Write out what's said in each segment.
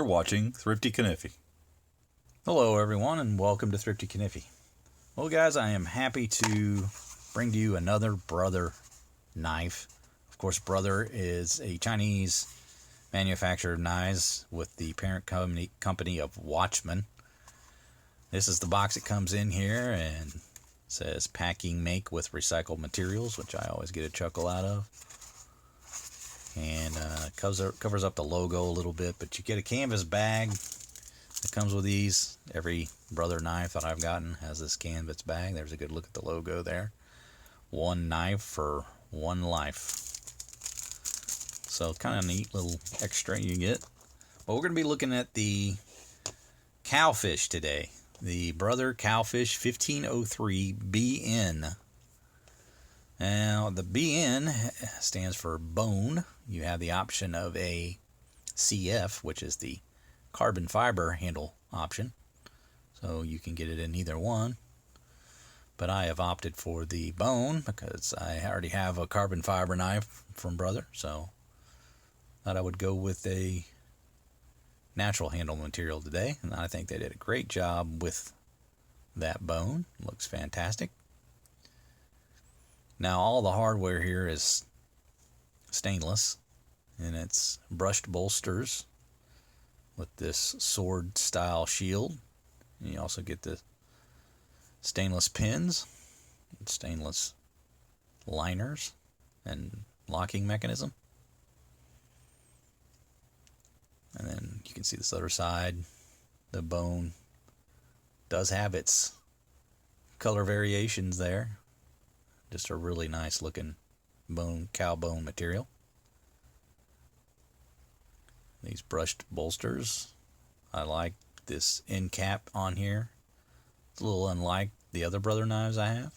You're watching Thrifty Kaniffy. Hello everyone and welcome to Thrifty Kaniffy. Well guys, I am happy to bring to you another Brother knife. Of course, Brother is a Chinese manufacturer of knives with the parent company of Watchman. This is the box it comes in here, and says packing make with recycled materials, which I always get a chuckle out of. And covers up the logo a little bit, but you get a canvas bag that comes with these. Every Brother knife that I've gotten has this canvas bag. There's a good look at the logo there. One knife for one life. So kind of neat little extra you get. But we're going to be looking at the Cowfish today. The Brother Cowfish 1503 BN. Now, the BN stands for bone. You have the option of a CF, which is the carbon fiber handle option. So you can get it in either one. But I have opted for the bone because I already have a carbon fiber knife from Brother. So thought I would go with a natural handle material today. And I think they did a great job with that bone. Looks fantastic. Now, all the hardware here is stainless, and it's brushed bolsters with this sword style shield. And you also get the stainless pins, stainless liners, and locking mechanism. And then you can see this other side. The bone does have its color variations there. Just a really nice looking cow bone material. These brushed bolsters. I like this end cap on here. It's a little unlike the other Brother knives I have.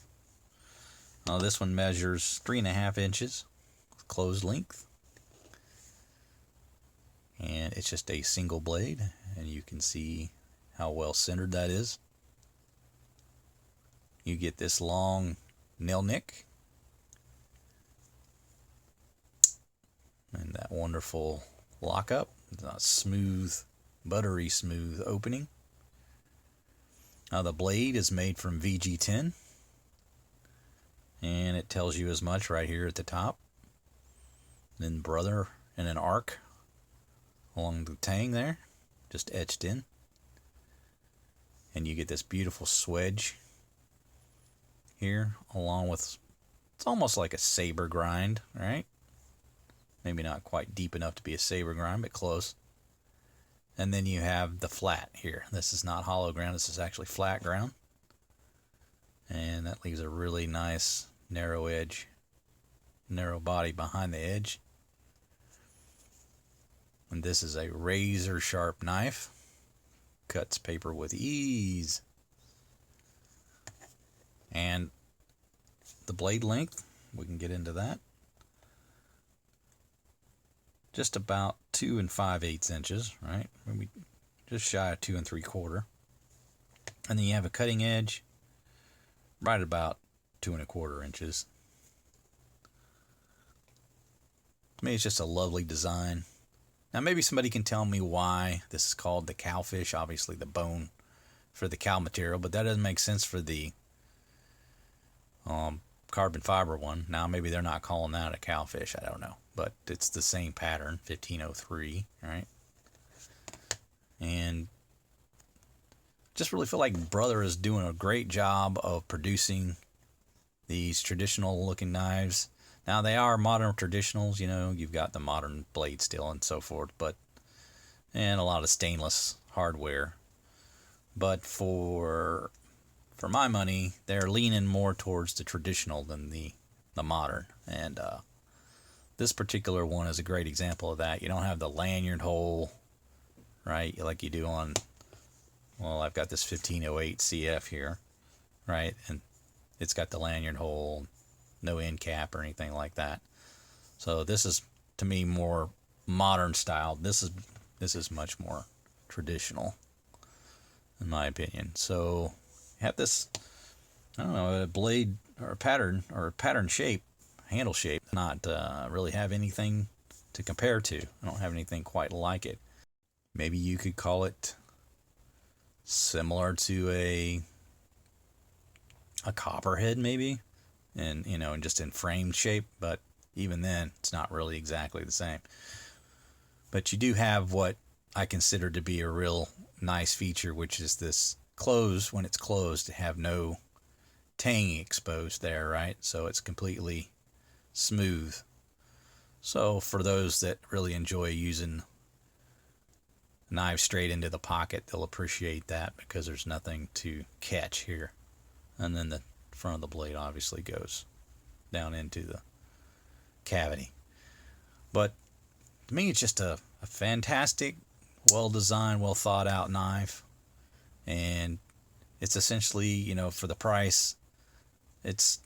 Now this one measures 3.5 inches closed length. And it's just a single blade, and you can see how well centered that is. You get this long nail nick and that wonderful lockup, smooth, buttery smooth opening. Now the blade is made from VG10, and it tells you as much right here at the top. Then Brother in an arc along the tang there, just etched in, and you get this beautiful swedge here, along with, it's almost like a saber grind, right? Maybe not quite deep enough to be a saber grind, but close. And then you have the flat here. This is not hollow ground, this is actually flat ground. And that leaves a really nice narrow edge, narrow body behind the edge. And this is a razor sharp knife. Cuts paper with ease. And the blade length, we can get into that. Just about 2 5/8 inches, right? Maybe just shy of 2 3/4. And then you have a cutting edge right about 2 1/4 inches. To me, it's just a lovely design. Now, maybe somebody can tell me why this is called the Cowfish. Obviously, the bone for the cow material, but that doesn't make sense for the carbon fiber one. Now, maybe they're not calling that a Cowfish. I don't know. But it's the same pattern, 1503, right? And just really feel like Brother is doing a great job of producing these traditional looking knives. Now, they are modern traditionals, you know, you've got the modern blade steel and so forth, and a lot of stainless hardware. But for my money, they're leaning more towards the traditional than the modern. And this particular one is a great example of that. You don't have the lanyard hole, right, like you do on, well, I've got this 1508 CF here, right, and it's got the lanyard hole, no end cap or anything like that. So this is, to me, more modern style. This is much more traditional, in my opinion. So you have this, I don't know, a blade or a pattern shape, handle shape, not really have anything to compare to. I don't have anything quite like it. maybe you could call it similar to a copperhead, maybe, and and just in frame shape, but even then it's not really exactly the same. But you do have what I consider to be a real nice feature, which is this close, when it's closed, to have no tang exposed there, right? So it's completely smooth. So for those that really enjoy using knives straight into the pocket, they'll appreciate that, because there's nothing to catch here. And then the front of the blade obviously goes down into the cavity. But to me, it's just a fantastic, well designed, well thought out knife. And it's essentially, for the price, it's,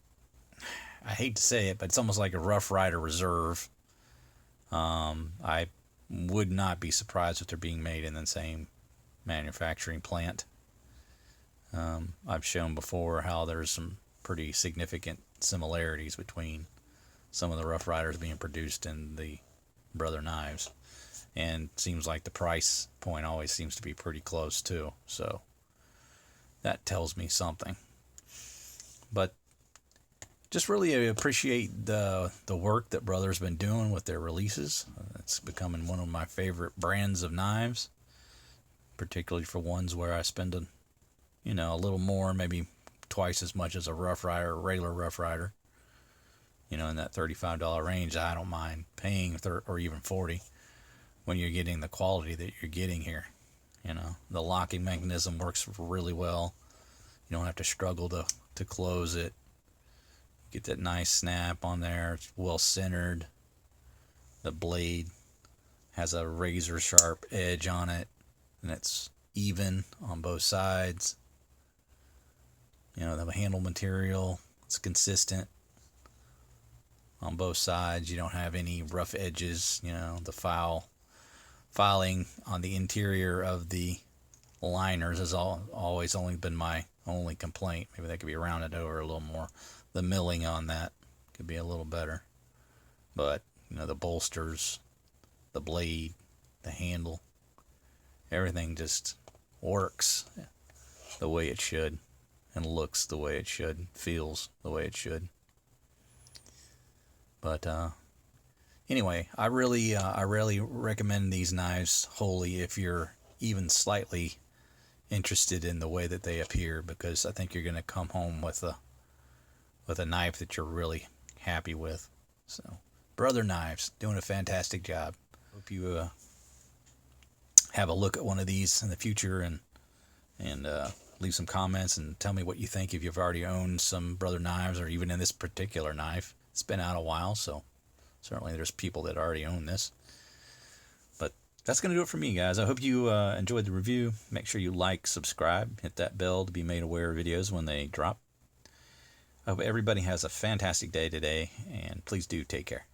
I hate to say it, but it's almost like a Rough Rider Reserve. I would not be surprised if they're being made in the same manufacturing plant. I've shown before how there's some pretty significant similarities between some of the Rough Riders being produced in the brother knives, and it seems like the price point always seems to be pretty close too, so that tells me something. But just really appreciate the work that Brother's been doing with their releases. It's becoming one of my favorite brands of knives, particularly for ones where I spend a little more, maybe twice as much as a Rough Rider, a regular Rough Rider. In that $35 range, I don't mind paying or even $40 when you're getting the quality that you're getting here. The locking mechanism works really well. You don't have to struggle to close it. Get that nice snap on there. It's well centered. The blade has a razor sharp edge on it, and it's even on both sides. The handle material, it's consistent on both sides. You don't have any rough edges. The filing on the interior of the liners has always only been my only complaint. Maybe that could be rounded over a little more. The milling on that could be a little better. But, the bolsters, the blade, the handle, everything just works the way it should, and looks the way it should, feels the way it should. But anyway, I really recommend these knives wholly if you're even slightly interested in the way that they appear, because I think you're going to come home with a knife that you're really happy with. So, Brother Knives doing a fantastic job. Hope you have a look at one of these in the future, and leave some comments and tell me what you think if you've already owned some Brother Knives, or even in this particular knife. It's been out a while, so certainly there's people that already own this. But that's going to do it for me, guys. I hope you enjoyed the review. Make sure you like, subscribe, hit that bell to be made aware of videos when they drop. I hope everybody has a fantastic day today, and please do take care.